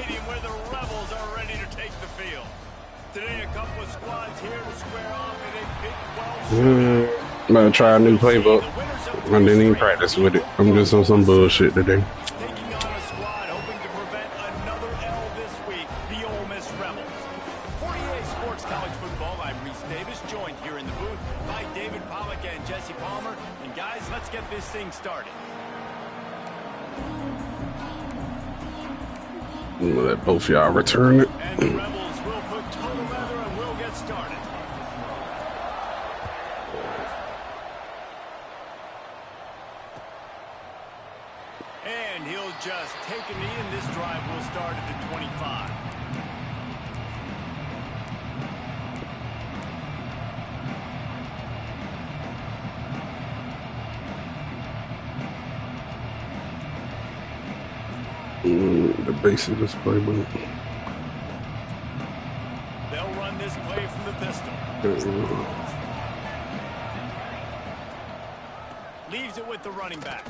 stadium where the Rebels are ready to take the field. Today, a couple of squads here to square off in a Big 12. I'm gonna try a new playbook. I didn't even practice with it. I'm just on some bullshit today. Taking on a squad hoping to prevent another L this week, the Ole Miss Rebels. For EA Sports College Football, I'm Reese Davis, joined here in the booth by David Pollack and Jesse Palmer. And guys, let's get this thing started. I'm gonna let both y'all return it. And the Rebels will put total leather and we'll get started. And he'll just take a knee, and this drive will start at the 25. The base of this playbook. They'll run this play from the pistol. Leaves it with the running back.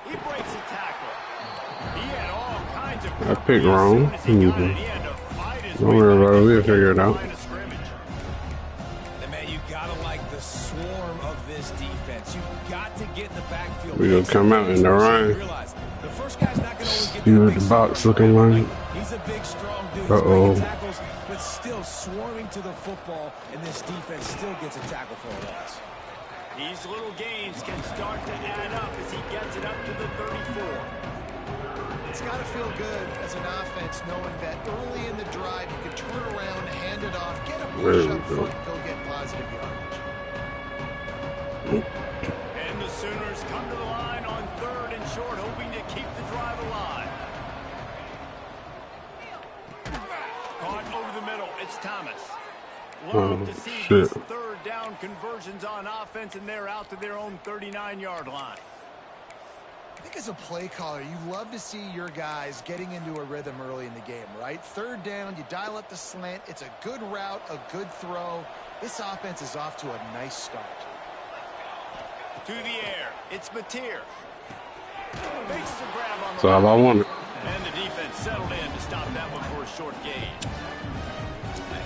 He breaks a tackle. He had all kinds of... I picked wrong. Don't worry about it. We'll figure it out. And man, you gotta like the swarm of this defense. You've got to get in the backfield. We're gonna come out in the rain. The first guy's not gonna always get See what the box looking like. He's a big, strong dude. Tackles, but still swarming to the football, and this defense still gets a tackle for a loss. These little gains can start to add up as he gets it up to the 34. It's got to feel good as an offense knowing that early in the drive you can turn around, hand it off, get a push up front, go get positive yardage. And the Sooners come to the line on 3rd and short, hoping to keep the drive alive. Caught over the middle. It's Thomas. Love to see these 3rd down conversions on offense, and they're out to their own 39-yard line. I think as a play caller, you love to see your guys getting into a rhythm early in the game, right? 3rd down, you dial up the slant. It's a good route, a good throw. This offense is off to a nice start. To the air, it's Mateer. Makes the grab on the That's all I wanted. And the defense settled in to stop that one for a short gain.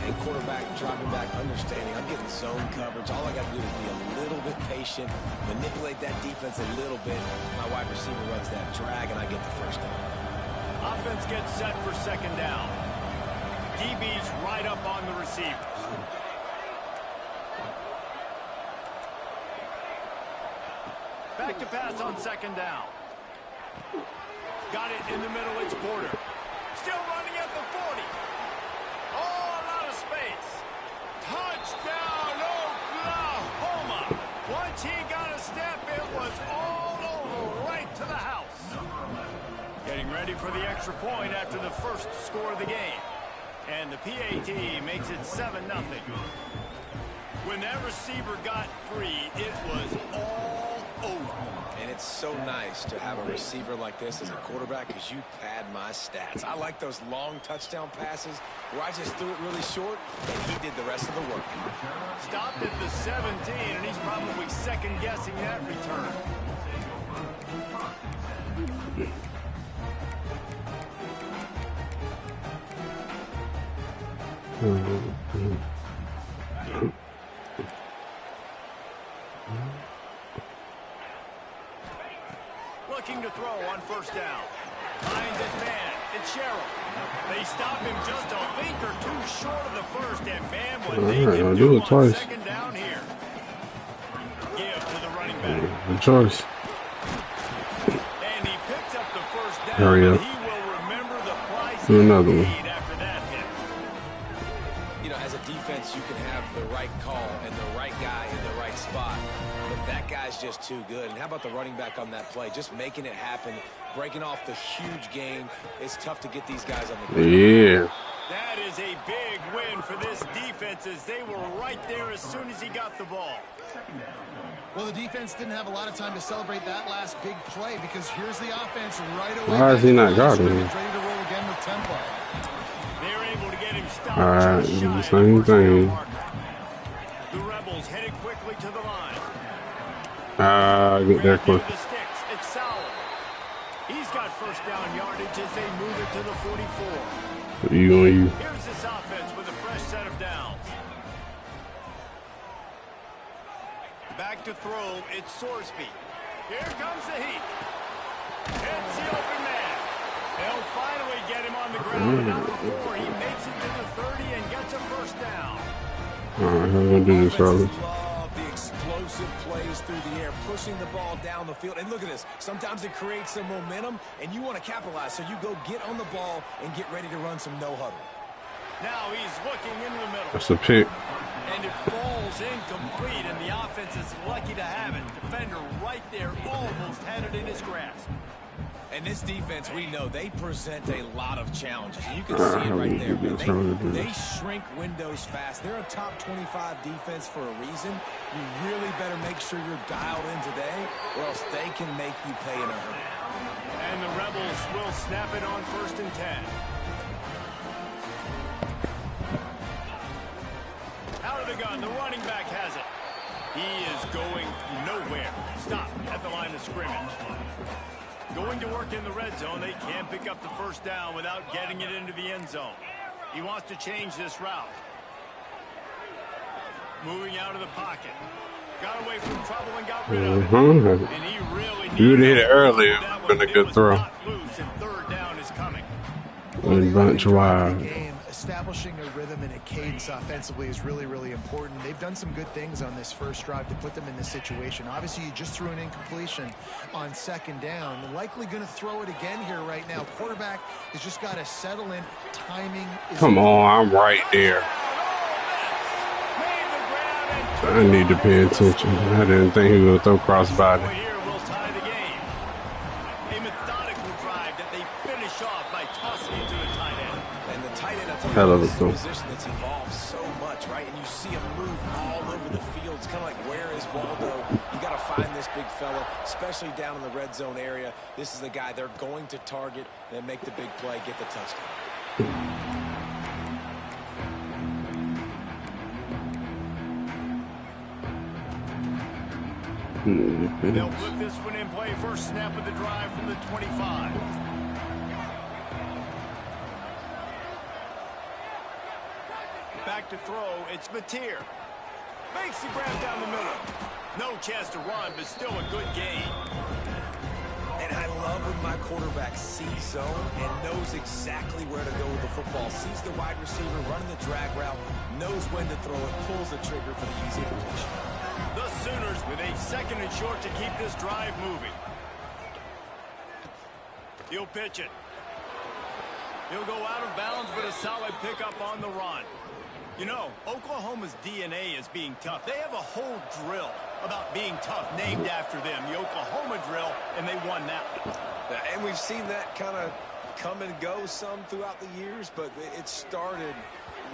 And quarterback dropping back, understanding I'm getting zone coverage. All I got to do is be a little bit patient, manipulate that defense a little bit. My wide receiver runs that drag, and I get the first down. Offense gets set for 2nd down. DB's right up on the receivers. Back to pass on 2nd down. Got it in the middle. It's Porter. Still running at the 40. Oh, a lot of space. Touchdown, Oklahoma. Once he got a step, it was all over, right to the house. Getting ready for the extra point after the first score of the game. And the PAT makes it 7-0. When that receiver got free, it was all over. And it's so nice to have a receiver like this as a quarterback because you pad my stats. I like those long touchdown passes where I just threw it really short and he did the rest of the work. Stopped at the 17, and he's probably second-guessing that return. Looking to throw on 1st down. Finds his man. It's Sherrill. They stop him just a link or two short of the first, and man, what they can do on 2nd down here. Give to the running back. Good choice. And he picks up the 1st down. Hurry up. He will remember the price Do another one. after that hit. You know, as a defense, you can have the right call and the right guy in the right spot. But that guy's just too good. And how about the running back on that play? Just making it happen, breaking off the huge gain. It's tough to get these guys on the ground. Yeah. That is a big win for this defense as they were right there as soon as he got the ball. Well, the defense didn't have a lot of time to celebrate that last big play because here's the offense right away. Why is he not guarding him? Ready to roll again with tempo. They're able to get him stopped. All right, do the same thing. The Rebels headed quickly to the line. Get there quick. It's Sowell. He's got first down yardage as they move it to the 44. You. Here's this offense with a fresh set of downs. Back to throw, it's Sorsby. Here comes the heat. Hits the open man. They'll finally get him on the ground. Not before he makes it to the 30 and gets a first down. All right, I'm going to do this, fellas. Love the explosive plays through the air, pushing the ball down the field. And look at this. Sometimes it creates some momentum, and you want to capitalize. So you go get on the ball and get ready to run some no-huddle. Now he's looking into the middle. That's a pick. And it falls incomplete, and the offense is lucky to have it. Defender right there, almost had it in his grasp. And this defense, we know, they present a lot of challenges. You can see it right there. They shrink windows fast. They're a top 25 defense for a reason. You really better make sure you're dialed in today, or else they can make you pay in a hurry. And the Rebels will snap it on 1st and 10. Out of the gun, the running back has it. He is going nowhere. Stop at the line of scrimmage. Going to work in the red zone. They can't pick up the first down without getting it into the end zone. He wants to change this route. Moving out of the pocket. Got away from trouble and got rid of it. And he really you hit it earlier. Been a good throw. Loose and 3rd down is coming. And bunch wide. Establishing a rhythm and a cadence offensively is really, really important. They've done some good things on this first drive to put them in this situation. Obviously, you just threw an incompletion on 2nd down. They're likely going to throw it again here right now. Quarterback has just got to settle in. Timing is... Come on, I'm right there. I need to pay attention. I didn't think he would throw crossbody. Here will tie the game. A methodical drive that they finish off by tossing it to the tight end. And the tight end, I tell Hell you, of a this is a throw. position that's evolved so much, right? And you see him move all over the field. It's kind of like, where is Waldo? You got to find this big fella, especially down in the red zone area. This is the guy they're going to target and make the big play, get the touchdown. They'll put this one in play. First snap of the drive from the 25. Back to throw. It's Mateer. Makes the grab down the middle. No chance to run, but still a good gain. And I love when my quarterback sees zone and knows exactly where to go with the football. Sees the wide receiver running the drag route, knows when to throw it, pulls the trigger for the easy completion. The Sooners with a 2nd and short to keep this drive moving. He'll pitch it. He'll go out of bounds, but a solid pickup on the run. You know, Oklahoma's DNA is being tough. They have a whole drill about being tough named after them, the Oklahoma drill, and they won that one. And we've seen that kind of come and go some throughout the years, but it started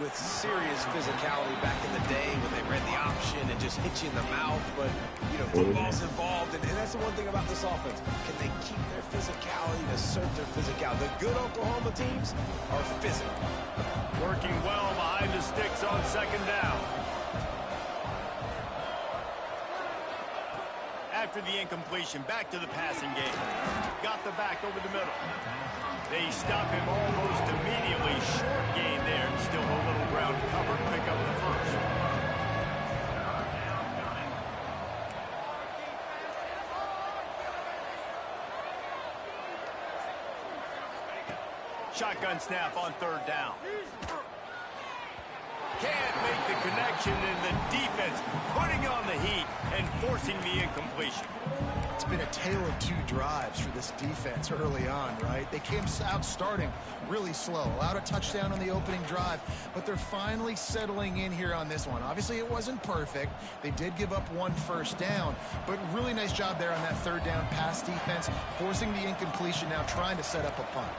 with serious physicality back in the day when they read the option and just hit you in the mouth. But, you know, football's involved, and that's the one thing about this offense. Can they keep their physicality and assert their physicality? The good Oklahoma teams are physical. Working well behind the sticks on 2nd down. After the incompletion, back to the passing game. Got the back over the middle. They stop him almost immediately. Short gain there, and still a little ground to cover to pick up the first. Shotgun snap on 3rd down. Can't make the connection, and the defense putting on the heat and forcing the incompletion. It's been a tale of 2 drives for this defense early on, right? They came out starting really slow, allowed a touchdown on the opening drive, but they're finally settling in here on this one. Obviously, it wasn't perfect. They did give up 1 first down, but really nice job there on that 3rd down pass defense, forcing the incompletion, now trying to set up a punt.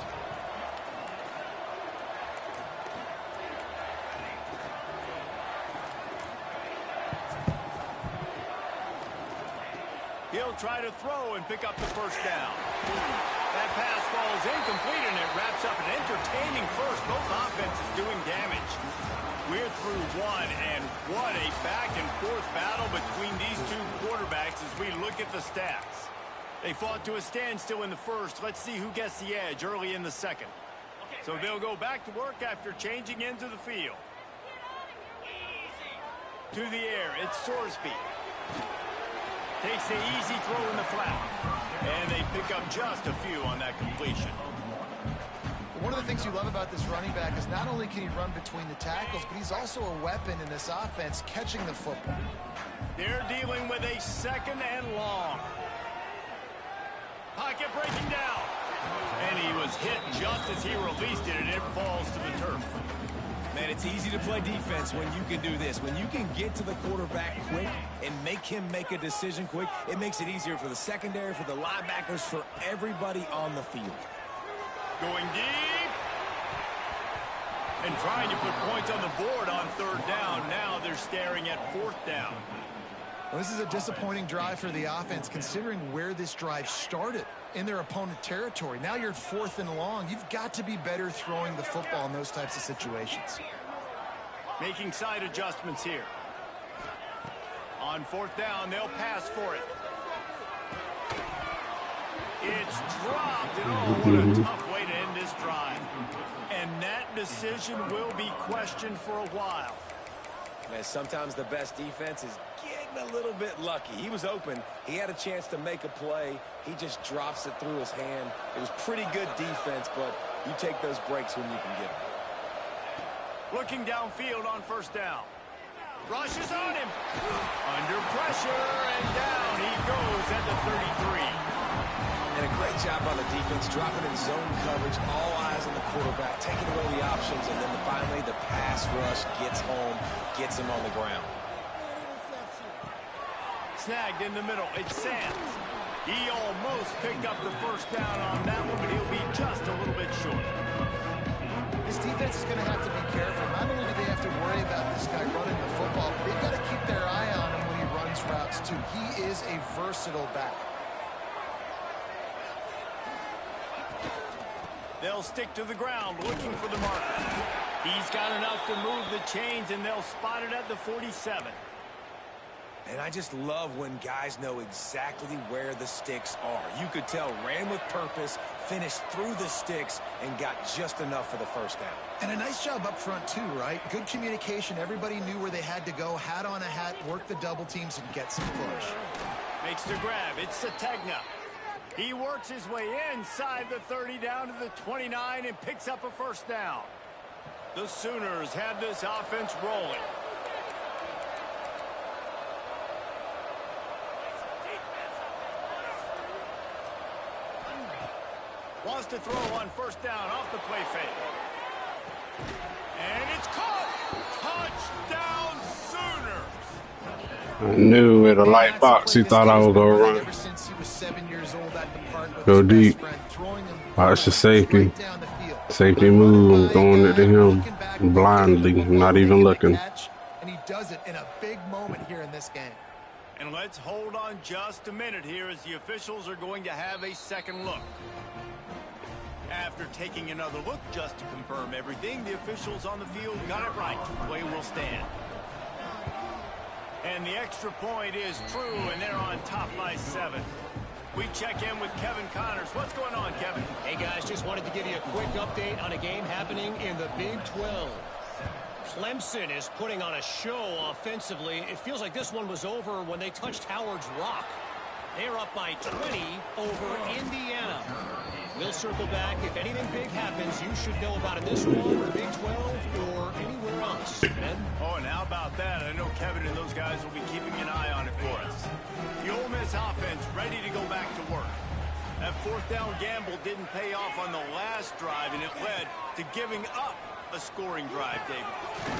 He'll try to throw and pick up the first down. That pass falls incomplete, and it wraps up an entertaining first. Both offenses doing damage. We're through one, and what a back-and-forth battle between these two quarterbacks as we look at the stats. They fought to a standstill in the first. Let's see who gets the edge early in the second. So they'll go back to work after changing into the field. To the air, it's Sorsby. Takes the easy throw in the flat. And they pick up just a few on that completion. One of the things you love about this running back is not only can he run between the tackles, but he's also a weapon in this offense catching the football. They're dealing with a second and long. Pocket breaking down. And he was hit just as he released it, and it falls to the turf. Man, it's easy to play defense when you can do this. When you can get to the quarterback quick and make him make a decision quick, it makes it easier for the secondary, for the linebackers, for everybody on the field. Going deep. And trying to put points on the board on third down. Now they're staring at fourth down. Well, this is a disappointing drive for the offense, considering where this drive started in their opponent territory. Now you're fourth and long. You've got to be better throwing the football in those types of situations. Making side adjustments here. On fourth down, they'll pass for it. It's dropped, and oh, what a tough way to end this drive. And that decision will be questioned for a while. Man, sometimes the best defense is getting a little bit lucky. He was open. He had a chance to make a play. He just drops it through his hand. It was pretty good defense, but you take those breaks when you can get them. Looking downfield on first down. Rushes on him. Under pressure, and down he goes at the 33. And a great job by the defense, dropping in zone coverage, all eyes on the quarterback, taking away the options, and then finally the pass rush gets home, gets him on the ground. Snagged in the middle, it's Sands. He almost picked up the first down on that one, but he'll be just a little bit short. This defense is going to have to be careful. Not only do they have to worry about this guy running the football, but they've got to keep their eye on him when he runs routes too. He is a versatile back. They'll stick to the ground looking for the marker. He's got enough to move the chains, and they'll spot it at the 47. And I just love when guys know exactly where the sticks are. You could tell, ran with purpose, finished through the sticks, and got just enough for the first down. And a nice job up front too, right? Good communication. Everybody knew where they had to go. Hat on a hat, work the double teams, and get some push. Makes the grab. It's Sategna. He works his way inside the 30 down to the 29 and picks up a first down. The Sooners have this offense rolling. Wants to throw on first down off the play fake. And it's caught. Touchdown, Sooners. I knew at a light box he thought I was going to run. Ever since he was 7 years old at the park with Go his deep. best friend, throwing him Watch the safety. right down the field. Safety move. I'm throwing it to him blindly, not even looking. And he does it in a big moment here in this game. And let's hold on just a minute here as the officials are going to have a second look. After taking another look just to confirm everything, the officials on the field got it right. Play will stand. And the extra point is true, and they're on top by 7. We check in with Kevin Connors. What's going on, Kevin? Hey, guys, just wanted to give you a quick update on a game happening in the Big 12. Clemson is putting on a show offensively. It feels like this one was over when they touched Howard's Rock. They're up by 20 over Indiana. We'll circle back. If anything big happens, you should know about in this one, the Big 12, or anywhere else. Ben? Oh, and how about that? I know Kevin and those guys will be keeping an eye on it for us. The Ole Miss offense ready to go back to work. That fourth down gamble didn't pay off on the last drive, and it led to giving up a scoring drive, David.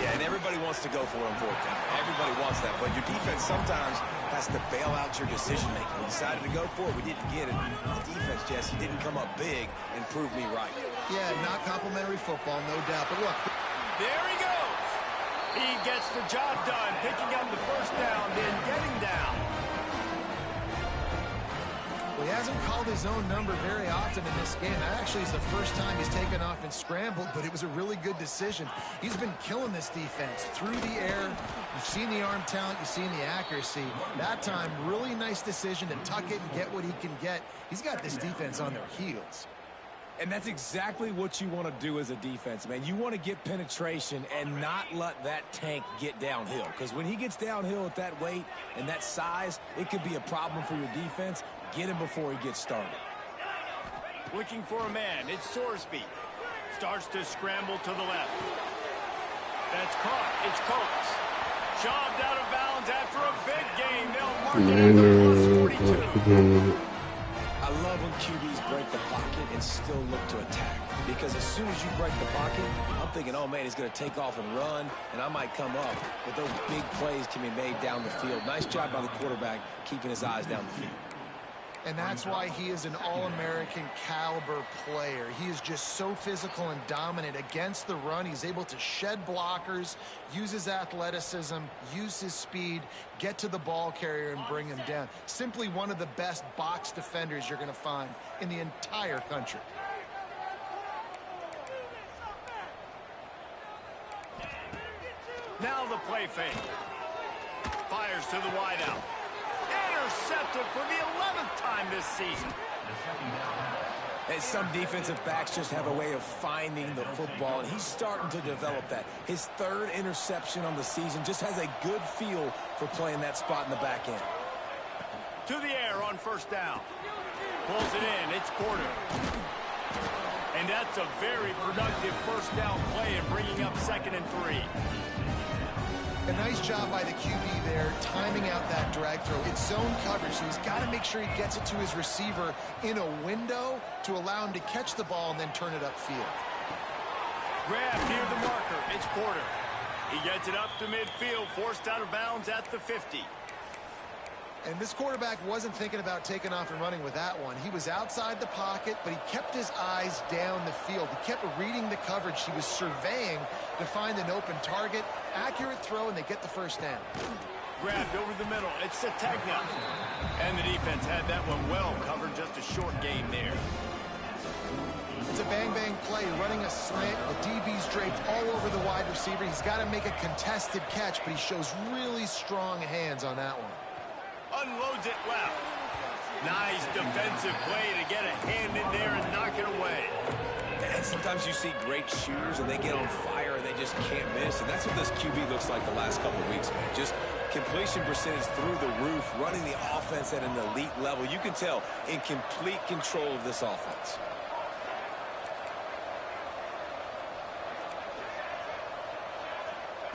Yeah, and everybody wants to go for it on fourth down. Everybody wants that, but your defense sometimes has to bail out your decision-making. We decided to go for it. We didn't get it. The defense, Jesse, didn't come up big and prove me right. Yeah, not complimentary football, no doubt. But look. There he goes. He gets the job done, picking up the first down, then getting down. Well, he hasn't called his own number very often in this game. That actually is the first time he's taken off and scrambled, but it was a really good decision. He's been killing this defense through the air. You've seen the arm talent. You've seen the accuracy. That time, really nice decision to tuck it and get what he can get. He's got this defense on their heels. And that's exactly what you want to do as a defense, man. You want to get penetration and not let that tank get downhill. Because when he gets downhill at that weight and that size, it could be a problem for your defense. Get him before he gets started. Looking for a man. It's Sorsby. Starts to scramble to the left. That's caught. It's Coates. Shoved out of bounds after a big game. They'll mark it at the +42. I love when QBs break the pocket and still look to attack. Because as soon as you break the pocket, I'm thinking, oh, man, he's going to take off and run, and I might come up. But those big plays can be made down the field. Nice job by the quarterback keeping his eyes down the field. And that's why he is an all-American caliber player. He is just so physical and dominant against the run. He's able to shed blockers, use his athleticism, use his speed, get to the ball carrier and bring him down. Simply one of the best box defenders you're going to find in the entire country. Now the play fake. Fires to the wideout. Intercepted for the 11th time this season. And some defensive backs just have a way of finding the football, and he's starting to develop that. His third interception on the season, just has a good feel for playing that spot in the back end. To the air on first down. Pulls it in. It's Porter. And that's a very productive first down play and bringing up 2nd and 3. A nice job by the QB there, timing out that drag throw. It's zone coverage, so he's got to make sure he gets it to his receiver in a window to allow him to catch the ball and then turn it upfield. Grab near the marker. It's Porter. He gets it up to midfield, forced out of bounds at the 50. And this quarterback wasn't thinking about taking off and running with that one. He was outside the pocket, but he kept his eyes down the field. He kept reading the coverage. He was surveying to find an open target. Accurate throw, and they get the first down. Grabbed over the middle. It's Sategna. And the defense had that one well covered. Just a short gain there. It's a bang-bang play, running a slant. The DB's draped all over the wide receiver. He's got to make a contested catch, but he shows really strong hands on that one. Unloads it left. Nice defensive play to get a hand in there and knock it away. And sometimes you see great shooters and they get on fire and they just can't miss. And that's what this QB looks like the last couple of weeks, man. Just completion percentage through the roof, running the offense at an elite level. You can tell in complete control of this offense.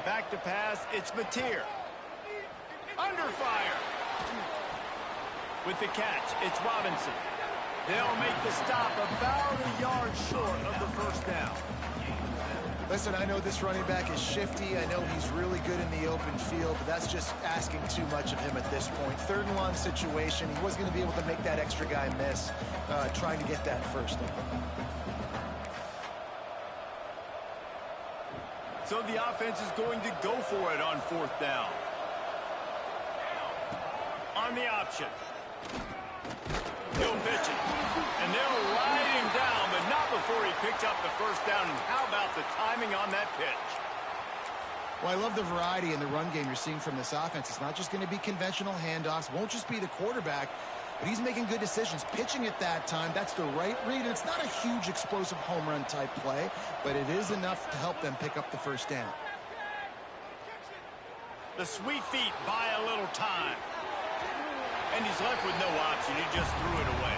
Back to pass. It's Mateer. Under fire. With the catch, it's Robinson. They'll make the stop about a yard short of the first down. Listen, I know this running back is shifty. I know he's really good in the open field, but that's just asking too much of him at this point. 3rd and long situation. He wasn't going to be able to make that extra guy miss, trying to get that first down. So the offense is going to go for it on 4th down. On the option. He'll pitch it. And they'll ride him down, but not before he picks up the first down. And how about the timing on that pitch? Well, I love the variety in the run game you're seeing from this offense. It's not just going to be conventional handoffs. Won't just be the quarterback, but he's making good decisions. Pitching at that time, that's the right read. And it's not a huge explosive home run type play, but it is enough to help them pick up the first down. The sweet feet buy a little time. And he's left with no option. He just threw it away.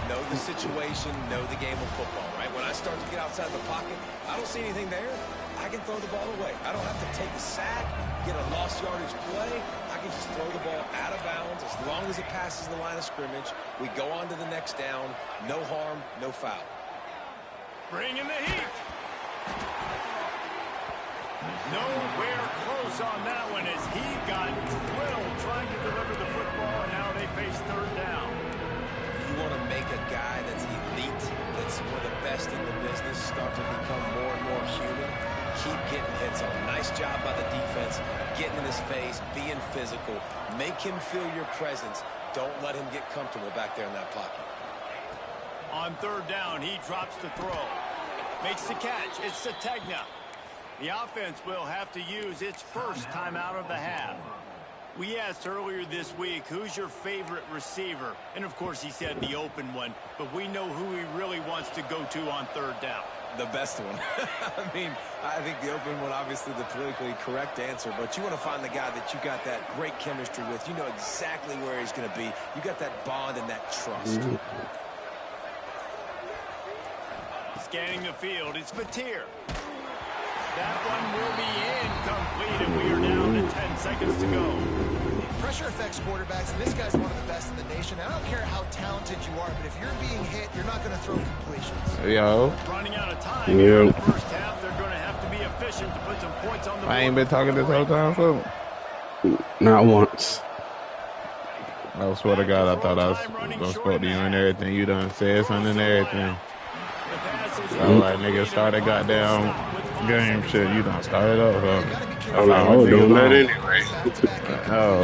Know the situation, know the game of football, right? When I start to get outside the pocket, I don't see anything there. I can throw the ball away. I don't have to take a sack, get a lost yardage play. I can just throw the ball out of bounds as long as it passes the line of scrimmage. We go on to the next down. No harm, no foul. Bring in the heat. Nowhere close on that one as he got drilled trying to deliver the football, and now they face 3rd down. You want to make a guy that's elite, that's one of the best in the business, start to become more and more human. Keep getting hits on. Nice job by the defense, getting in his face, being physical. Make him feel your presence. Don't let him get comfortable back there in that pocket. On third down, he drops the throw. Makes the catch. It's Sategna. The offense will have to use its first timeout of the half. We asked earlier this week, who's your favorite receiver? And, of course, he said the open one. But we know who he really wants to go to on third down. The best one. I mean, I think the open one, obviously the politically correct answer, but you want to find the guy that you got that great chemistry with. You know exactly where he's going to be. You got that bond and that trust. Scanning the field, it's Mateer. That one will be incomplete, and we are down to 10 seconds to go. Pressure affects quarterbacks, and this guy's one of the best in the nation. I don't care how talented you are, but if you're being hit, you're not going to throw completions. Yo. Running out of time here in the first half. They're going to have to be efficient to put some points on the board. I ain't been talking this whole time, so. Not once. I swear to God, I thought I was going to spoke to you and everything. You done said something and everything. I'm like, nigga, started goddamn game shit. You done started up, bro. I was doing that anyway. Oh.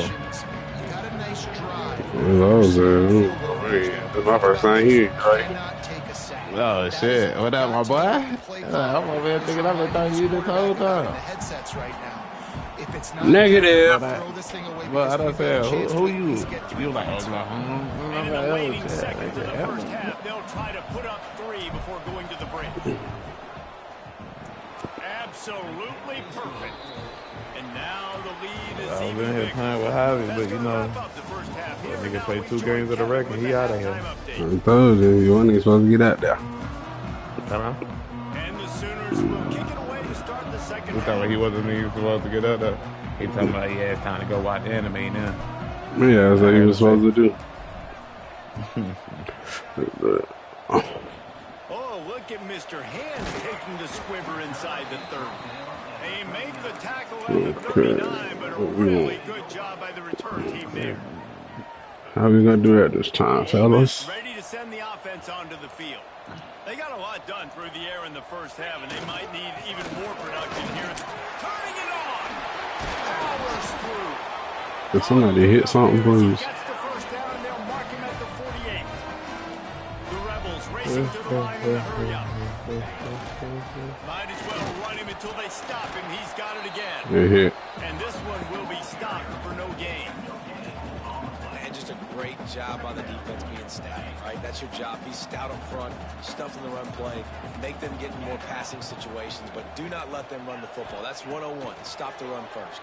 That's my first time here, right? Oh, shit. What up, my boy? I'm over here thinking I've been talking to you this whole time. Negative. But I done said, who you? You like, In the waning seconds of the first half, they'll try to put up 3 before going to the break. Absolutely perfect. And now the lead is I've even been here bigger. playing with Javi, but you know, nigga played 2 games of the record. He out of here. I told you, you wasn't supposed to get out there. And the Sooners will kick it away to start the second He half. thought he wasn't even supposed to get out there. He talking about, yeah, it's time to go watch anime now. Yeah, that's what you were supposed to do. Oh, look at Mr. Hands taking the squibber inside the 30. They make the tackle at the 39, but a really good job by the return team there. How we gonna do that this time, fellas? Ready to send the offense onto the field. They got a lot done through the air in the first half, and they might need even more production here. Turning it on. Powers through. If somebody hit something, please. Gets the first down, and they'll mark him at the 48. The Rebels racing to the line in a hurry up. Might as well run him until they stop him. He's got it again. They hit. And this one will be stopped for no gain. And just a great job on the defense being stout, right? That's your job. Be stout up front, stuff in the run play, make them get in more passing situations, but do not let them run the football. That's 101. Stop the run first.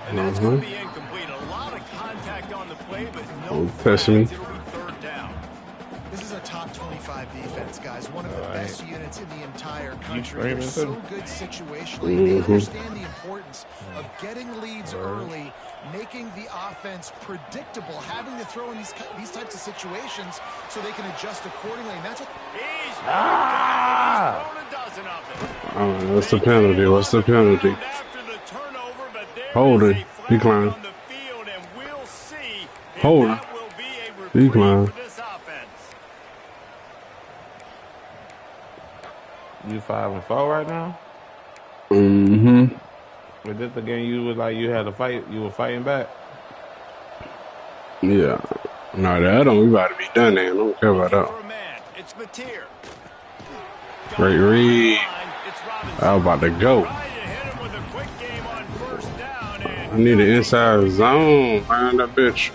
And that's going to be incomplete. A lot of contact on the play, but no Test me. flags. It'll be third down. This is a top 25 defense, guys. One of the best units in the entire country. screaming They're so too? good situationally. They understand the importance of getting leads early, making the offense predictable, having to throw in these types of situations so they can adjust accordingly. And that's what He's thrown a dozen of them. Oh, what's the penalty? What's the penalty? After the turnover, but there Holding. is a flag Decline. on the field, and we'll see if Holding. that will be a reprieve Decline. for this offense. You 5-4 right now? Mm-hmm. Was this the game you was like you had to fight? You were fighting back? Yeah. No, that don't. We about to be done there. I don't care about that. For a man, it's Mateer. Great read. I was about to go. Trying to hit him with a quick game on first down, and I need an inside zone. Find that bitch.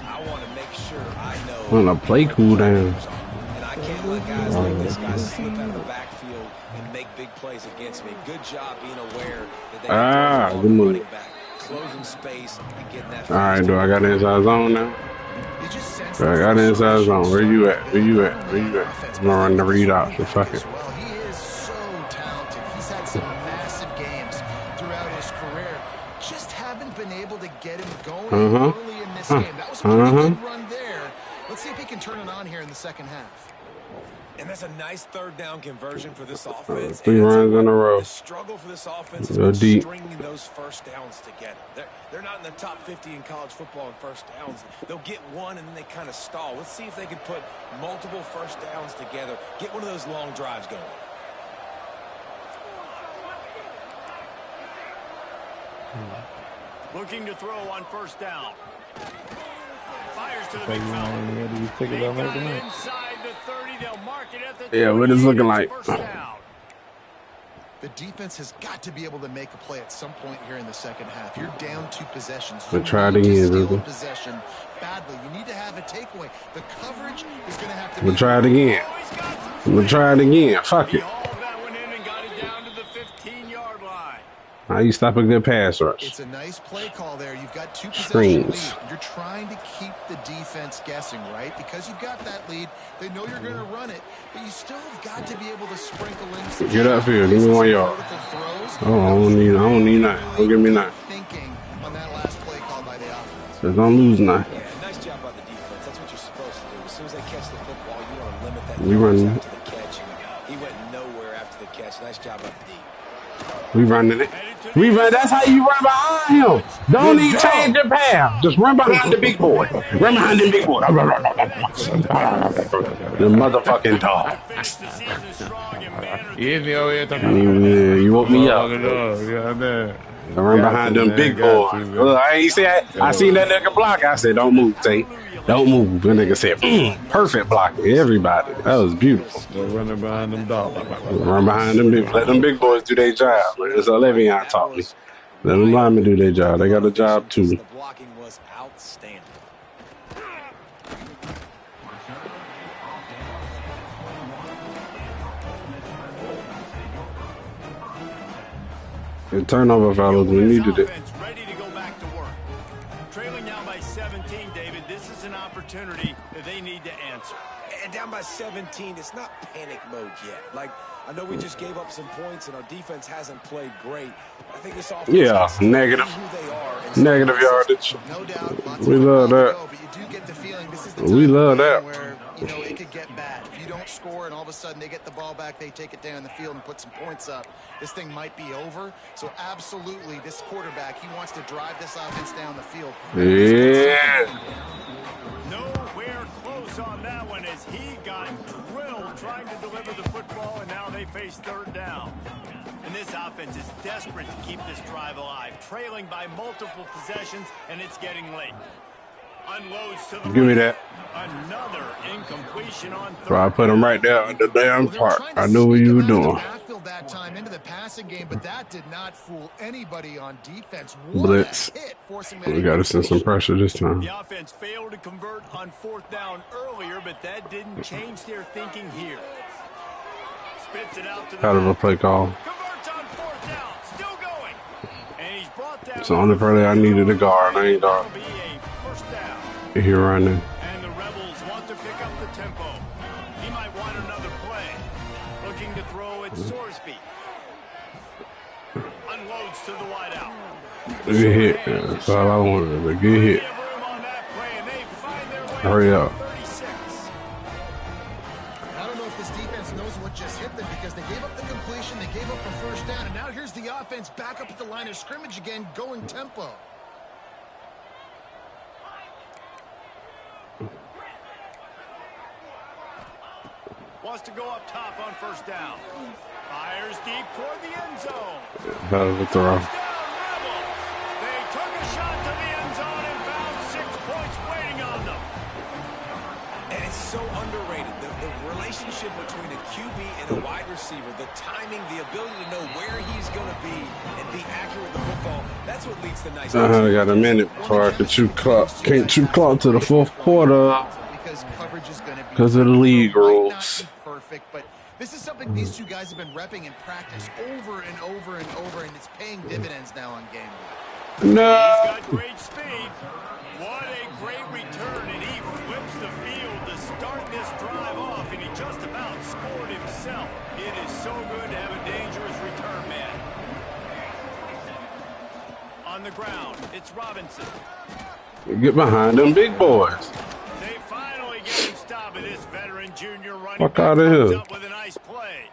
I want to make sure I know. On a play cool down. And I can't let guys like this guy slip out of the backfield and make big plays against me. Good job being aware that they can throw the good ball move. running back, closing space, and getting that. All right, do I got the inside zone now? you just sense. I got the inside zone. Where you at? Where you at? Where you at? I'm gonna run the read option. Fuck it. Well, he is so talented. He's had some massive games throughout his career. Just haven't been able to get him going early in this game. That was a pretty good run there. Let's see if he can turn it on here in the second half. And that's a nice third down conversion for this offense. 3 runs in a row. The struggle for this offense is Go deep. stringing those first downs together. They're not in the top 50 in college football in first downs. They'll get one and then they kind of stall. Let's see if they can put multiple first downs together. Get one of those long drives going. looking to throw on first down. Fires to the Take big you fella. on where these tickets are making it. Inside the 30, they'll mark it at the Yeah, what it's looking like. first down. The defense has got to be able to make a play at some point here in the second half. You're down 2 possessions. We'll You try it need to again, steal Ruben. possession badly. You need to have a takeaway. The coverage is going to have to We'll be... try it again. We'll try it again. Fuck He it. hauled that one in and got it down to the 15-yard line. How you stop a good pass rush? It's a nice play call there. You've got 2 possession Screens. lead. You're trying to keep the defense guessing, right? Because you've got that lead. They know you're going to run it, but you still have got to be able to sprinkle in some Get up here. Give me 1 yard. vertical throws. Oh, I don't need nothing. Don't give me nothing. Thinking on that last play call by the offense. Just don't lose nothing. Yeah, nice job by the defense. That's what you're supposed to do. As soon as they catch the football, you want to limit that We run. after the catch. He went nowhere after the catch. Nice job by the D. We running it. We run. That's how you run behind him. Don't even change your path. Just run behind the big boy. Run behind the big boy. The motherfucking dog. Finish the season strong and manner. You hit me over here talking about You woke me up. Yeah, man. I run behind them big boys. Look, I ain't see. I seen that nigga block. I said, "Don't move, Tate. Don't move." The nigga said, "Perfect block." Everybody. That was beautiful. They're running behind them dogs. Run behind them. Let them big boys do their job. That's what Le'Veon taught me. Let them linemen do their job. They got a job too. The blocking was outstanding. The turnover, fellas. We needed it. Offense ready to go back to work. Trailing now by 17, David. This is an opportunity that they need to answer. And down by 17, it's not panic mode yet. Like, I know we just gave up some points and our defense hasn't played great. I think this offense Yeah, has to negative. be who they are and Negative yardage. No doubt. Lots We of love football to that. go, but you do get the feeling this is the We time love of the that. game where, you know, it could get bad. If you don't score and all of a sudden they get the ball back, they take it down the field and put some points up, this thing might be over. So absolutely, this quarterback, he wants to drive this offense down the field. Yeah. Nowhere close on that one as he got drilled trying to deliver the football, and now they face third down. And this offense is desperate to keep this drive alive, trailing by multiple possessions, and it's getting late. Unloads to the Give me right. that. Another incompletion on third. So I put him right there at the damn They were park. trying to I knew what sneak you were him out of the doing. backfield that time into the passing game, but that did not fool anybody on defense. What Blitz. a hit, forcing that We got to send some pressure this time. The offense failed to convert on fourth down earlier, but that didn't change their thinking here. Spits it out to the Out of a back. play call. Converts on fourth down. Still going. And he's brought down. It's the only play I needed to guard. I ain't guard. That'll be a first down. Here running. And the Rebels want to pick up the tempo. He might want another play. Looking to throw at Sorsby. Unloads to the wideout. Good hit. That's all I wanted. A good hit. Plenty of room on that play, and they find their way Hurry to up. 36. I don't know if this defense knows what just hit them because they gave up the completion, they gave up a first down, and now here's the offense back up at the line of scrimmage again, going tempo. Wants to go up top on first down. Fires deep toward the end zone. Hell of a throw. Touchdown, Rebels. They took a shot to the end zone and found 6 points waiting on them. And it's so underrated. The relationship between a QB and a wide receiver, the timing, the ability to know where he's going to be and be accurate with the football, that's what leads to nice I got a minute before I can chew clock. Can't chew clock to the fourth quarter Because coverage is going to be because of the league might not rules. be perfect, but this is something these two guys have been repping in practice over and over and over, and it's paying dividends now on game day. He's No. got great speed. What a great return, and he flips the field to start this drive off, and he just about scored himself. It is so good to have a dangerous return man. On the ground, it's Robinson. Get behind them big boys. They finally get him stopped, and this veteran junior running Fuck back outta comes here. up with a nice play.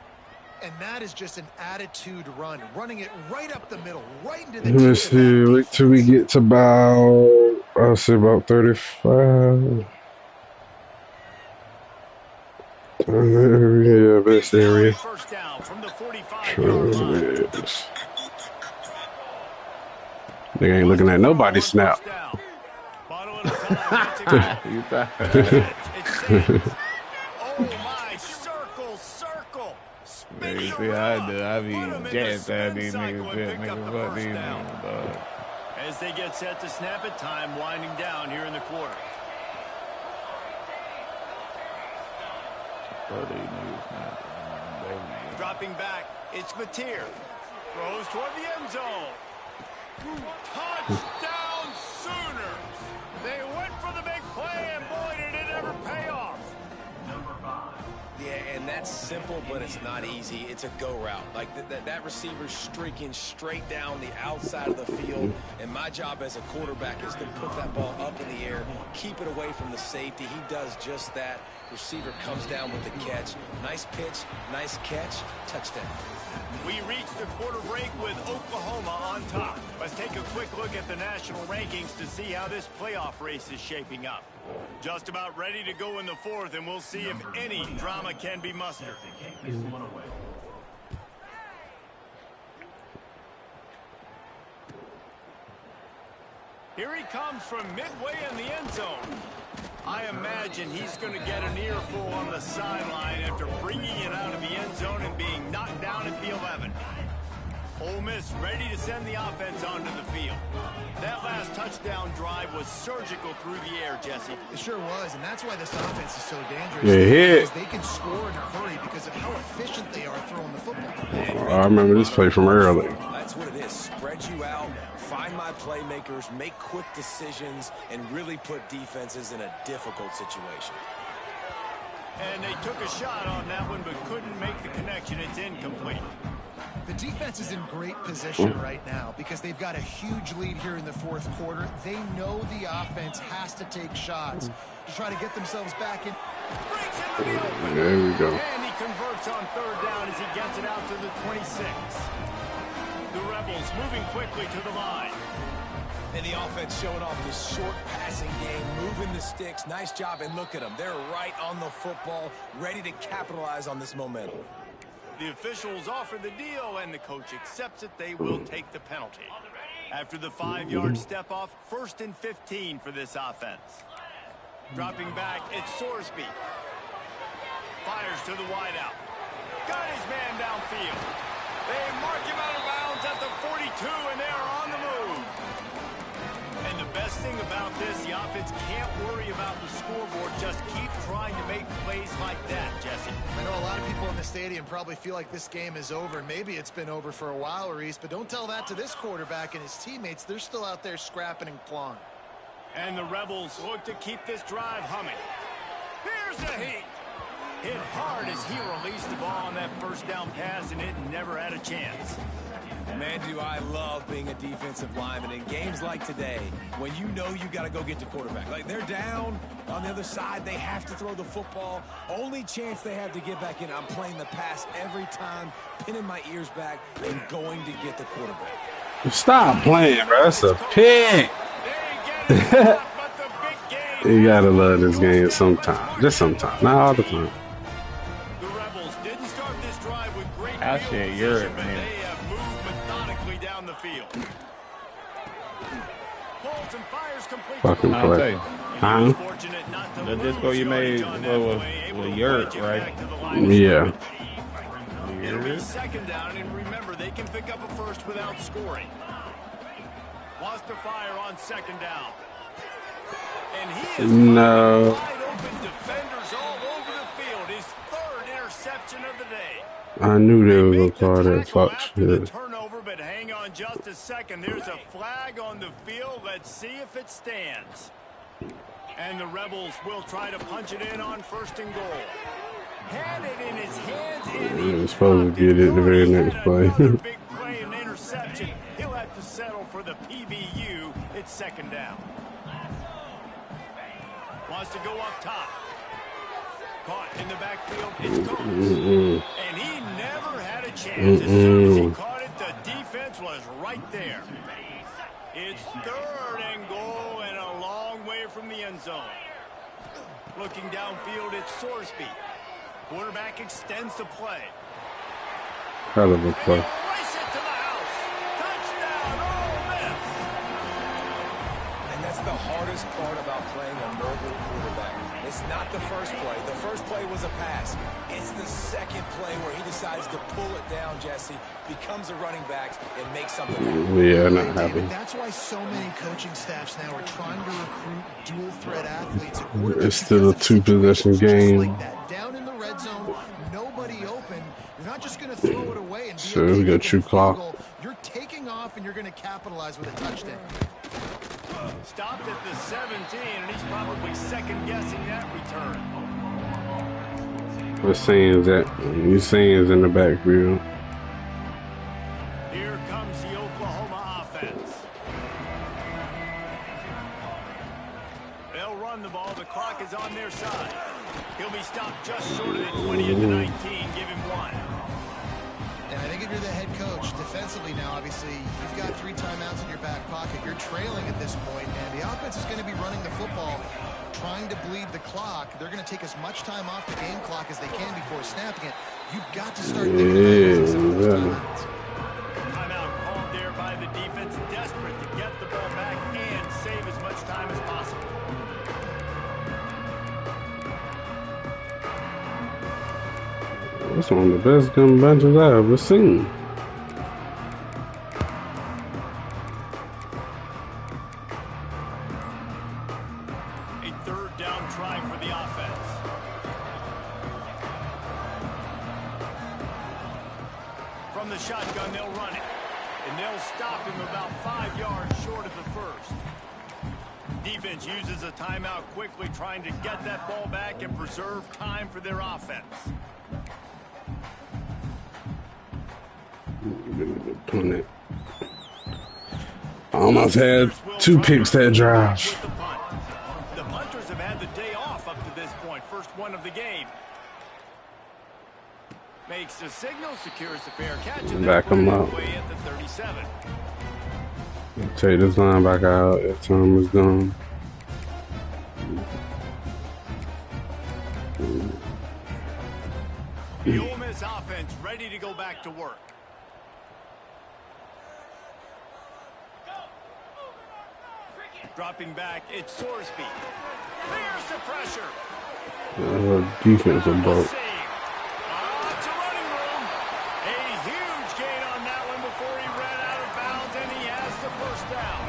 And that is just an attitude run, running it right up the middle, right into the Let me teeth of see. that Wait till we get to about, I'll say about 35. Yeah, best area. First down from the 45-yard line. Yes. They ain't looking at nobody snap. Bottle little time. It's a You thought? It's safe. Oh, my. Circle. Yeah, Spin you the see how I rock. do? I Put 'em be in the jacked at spin these cycle niggas. and Shit, pick up niggas, the fuck first these down. niggas, dog. As they get set to snap it, time winding down here in the quarter. Fuck these niggas, man. Dropping back, it's Mateer. Throws toward the end zone. Touchdown Sooners! They went for the big play, and boy, did it ever pay off. Yeah, and that's simple, but it's not easy. It's a go route. Like that receiver's streaking straight down the outside of the field, and my job as a quarterback is to put that ball up in the air, keep it away from the safety. He does just that. Receiver comes down with the catch. Nice pitch, nice catch, touchdown. We reach the quarter break with Oklahoma on top. Let's take a quick look at the national rankings to see how this playoff race is shaping up. Just about ready to go in the fourth, and we'll see if any drama can be mustered. Here he comes from midway in the end zone. I imagine he's going to get an earful on the sideline after bringing it out of the end zone and being knocked down at the 11. Ole Miss ready to send the offense onto the field. That last touchdown drive was surgical through the air, Jesse. It sure was, and that's why this offense is so dangerous. Yeah, hit. They can score in a hurry because of how efficient they are throwing the football. I remember this play from early. That's what it is. Spread you out, find my playmakers, make quick decisions, and really put defenses in a difficult situation. And they took a shot on that one, but couldn't make the connection. It's incomplete. The defense is in great position right now because they've got a huge lead here in the fourth quarter. They know the offense has to take shots to try to get themselves back in. Breaks into the open. There we go. And he converts on third down as he gets it out to the 26. The Rebels moving quickly to the line. And the offense showing off this short passing game, moving the sticks. Nice job, and look at them. They're right on the football, ready to capitalize on this momentum. The officials offer the deal, and the coach accepts it. They will take the penalty. After the 5-yard step off, 1st and 15 for this offense. Dropping back, it's Sorsby. Fires to the wideout. Got his man downfield. They mark him out of bounds at the 42, and they are on the move. And the best thing about this, the offense can't worry about the scoreboard. Just keep trying to make plays like that, Jesse. I know a lot of people in the stadium probably feel like this game is over. Maybe it's been over for a while, Reese, but don't tell that to this quarterback and his teammates. They're still out there scrapping and clawing. And the Rebels look to keep this drive humming. Here's the heat. Hit hard as he released the ball on that first down pass, and it never had a chance. Man, do I love being a defensive lineman in games like today when you know you got to go get the quarterback. Like, they're down on the other side. They have to throw the football. Only chance they have to get back in. I'm playing the pass every time, pinning my ears back and going to get the quarterback. Stop playing, bro. That's a pick. You gotta love this game sometimes. Just sometimes. Not all the time. The Rebels didn't start this drive with great That field shit, position, you're but they have moved methodically down the field. Pulls and fires complete. Fucking I'll tell play. you. Huh? Fortunate not to The lose disco you made yardage on that was play, able to Yurt, wedge it right? back to the line of Yeah. scrimmage. It'll be 2nd down, and remember, they can pick up a first without scoring. Wants to fire on 2nd down. And he is No. wide open defenders all over the field. His 3rd interception of the day. I knew they were gonna Make the call that tackle fuck after the shit. turnover, but hang on just a second. There's a flag on the field. Let's see if it stands. And the Rebels will try to punch it in on 1st and goal. Had it in his hands, and He was supposed to get it the very next play. Another big play and interception. He'll have to settle for the PBU. It's 2nd down. Wants to go up top. Caught in the backfield. It's Combs. And he never had a chance. As soon as he caught it, the defense was right there. It's 3rd and goal and a long way from the end zone. Looking downfield, it's Sorsby. Quarterback extends the play. Hell of a play. Race it to the house. Touchdown, Ole Miss. And that's the hardest part about playing a mobile quarterback. It's not the first play. The first play was a pass. It's the second play where he decides to pull it down, Jesse, becomes a running back, and makes something happen. Yeah, not happy. That's why so many coaching staffs now are trying to recruit dual threat athletes. It's still a two-possession game. Like that. Down in the red zone, nobody open. You're not just going to throw it away and be So we got true clock. You're taking off and you're going to capitalize with a touchdown. Stopped at the 17, and he's probably second-guessing that return. What saying is that? You saying is in the backfield. Here comes the Oklahoma offense. They'll run the ball. The clock is on their side. He'll be stopped just short of the 20 at the 19. Give him one. And I think if you're the head coach, defensively now, obviously, you've got 3 timeouts in your back pocket. You're trailing at this point, and the offense is going to be running the football, trying to bleed the clock. They're going to take as much time off the game clock as they can before snapping it. You've got to start thinking about some of those timeouts. Timeout called there by the defense, desperate to get the ball back and save as much time as possible. That's one of the best gun bunches I've ever seen. A third down try for the offense. From the shotgun, they'll run it. And they'll stop him about 5 yards short of the first. Defense uses a timeout quickly, trying to get that ball back and preserve time for their offense. Almost had 2 picks that drive. The punters have had the day off up to this point. First one of the game. Makes the signal, secures the fair catch, and back him up. At the 37. Take this line back out. That time is gone. The Ole Miss offense ready to go back to work. Dropping back, it's Sorsby. There's the pressure. Defense is broke. It's a running room. A huge gain on that one before he ran out of bounds, and he has the first down.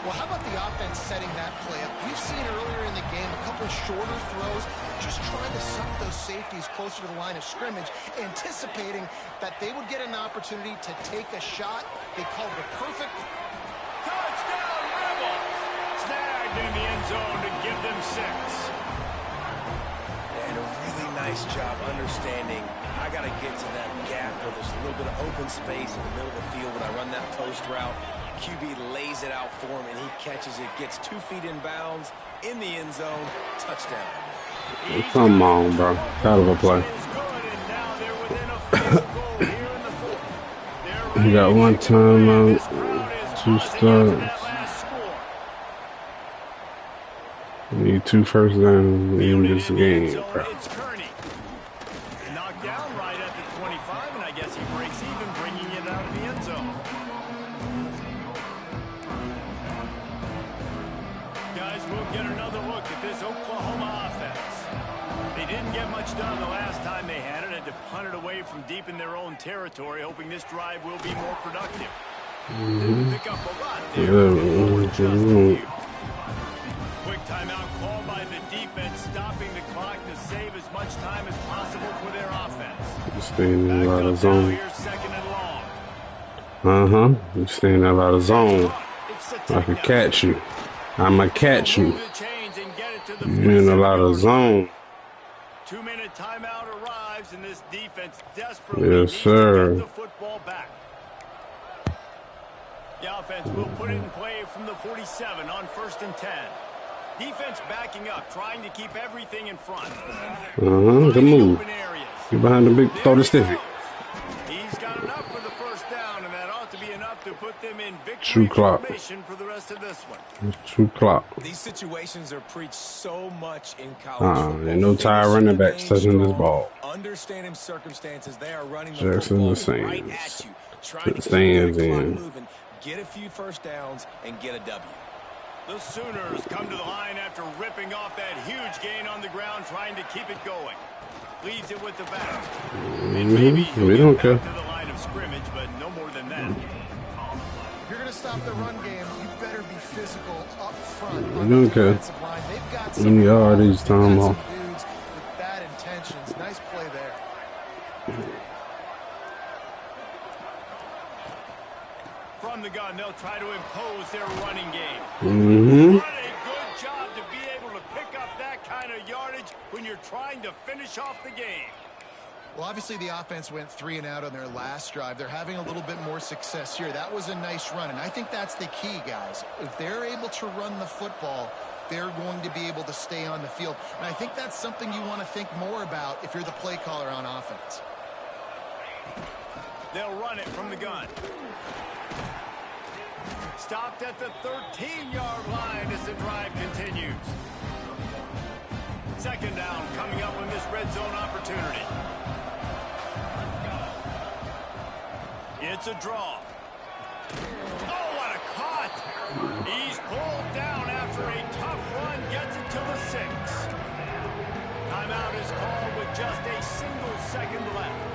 Well, how about the offense setting that play up? We've seen earlier in the game a couple shorter throws, just trying to suck those safeties closer to the line of scrimmage, anticipating that they would get an opportunity to take a shot. They called the perfect Touchdown, Rebels! Snagged in the end zone to give them 6. And a really nice job understanding I got to get to that gap where there's a little bit of open space in the middle of the field when I run that post route. QB lays it out for him, and he catches it, gets 2 feet in bounds, in the end zone, touchdown. Come on, bro. Out of a play. We got 1 timeout, 2 starts. We need 2 first downs in this game, bro. Knocked down right at the 25, and I guess he breaks even, bringing it out of the end zone. Guys, we'll get another look at this Oklahoma offense. They didn't get much done the last time they had it. Had to punt it away from deep in their own territory, hoping this drive will be more productive. Pick up a lot there. Quick timeout called by the defense, stopping the clock to save as much time as possible for their offense. Staying in a lot of zone. Here's 2nd and long. You staying in a lot of zone. I can catch you. I'ma catch you. You in a lot of zone. 2-minute timeout arrives, and this defense desperately needs to get the football back. The offense will put it in play from the 47 on 1st and 10. Defense backing up, trying to keep everything in front. Good move. Get behind the big, throw the stiffy. He's got enough for the first down, and that ought to be enough to put them in True victory clock. formation for the rest of this one. True clock. These situations are preached so much in college football. Ain't no tie running backs touching this ball. Understanding circumstances, they are running the Jackson football the same. right at you, trying to keep Stands the clock in. moving, get a few first downs, and get a W. The Sooners come to the line after ripping off that huge gain on the ground, trying to keep it going. Leaves it with the back. And maybe he'll get back to the line of scrimmage, but no more than that. If you're going to stop the run game, you better be physical up front. I don't care. They've got some yardage time off. dudes with bad intentions. Nice play there. From the gun, they'll try to impose their running game. Mm-hmm. What a good job to be able to pick up that kind of yardage when you're trying to finish off the game. Well, obviously the offense went 3 and out on their last drive. They're having a little bit more success here. That was a nice run, and I think that's the key, guys. If they're able to run the football, they're going to be able to stay on the field. And I think that's something you want to think more about if you're the play caller on offense. They'll run it from the gun. Stopped at the 13-yard line as the drive continues. Second down coming up on this red zone opportunity. It's a draw. Oh, what a cut! He's pulled down after a tough run, gets it to the 6. Timeout is called with just a single second left.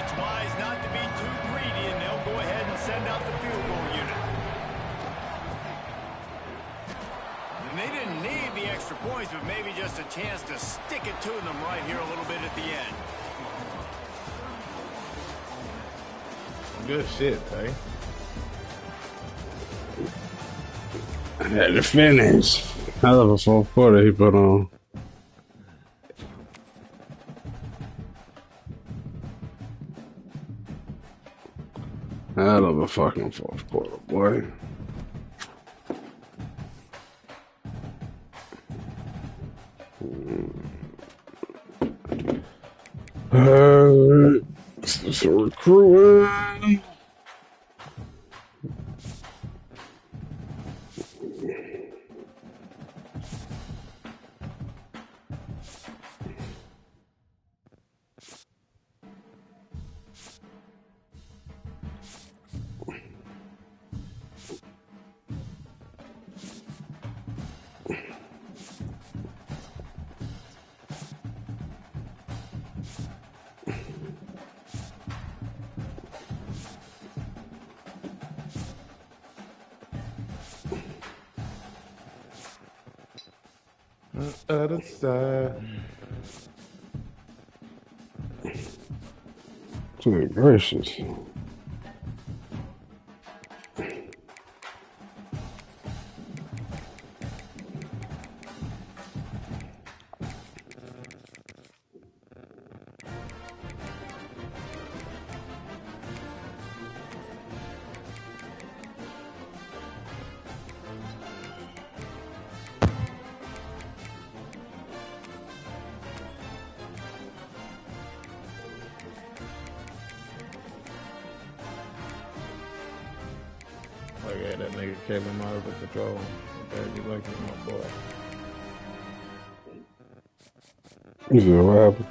It's wise not to be too greedy, and they'll go ahead and send out the field goal unit. And they didn't need the extra points, but maybe just a chance to stick it to them right here a little bit at the end. Good shit, Tay. I had to finish. Hell of a fourth quarter he put on. Hell of a fucking fourth quarter, boy. So recruiting. Other side. Good gracious. Yeah, that nigga kept him out of the control. You like my boy. You said what happened?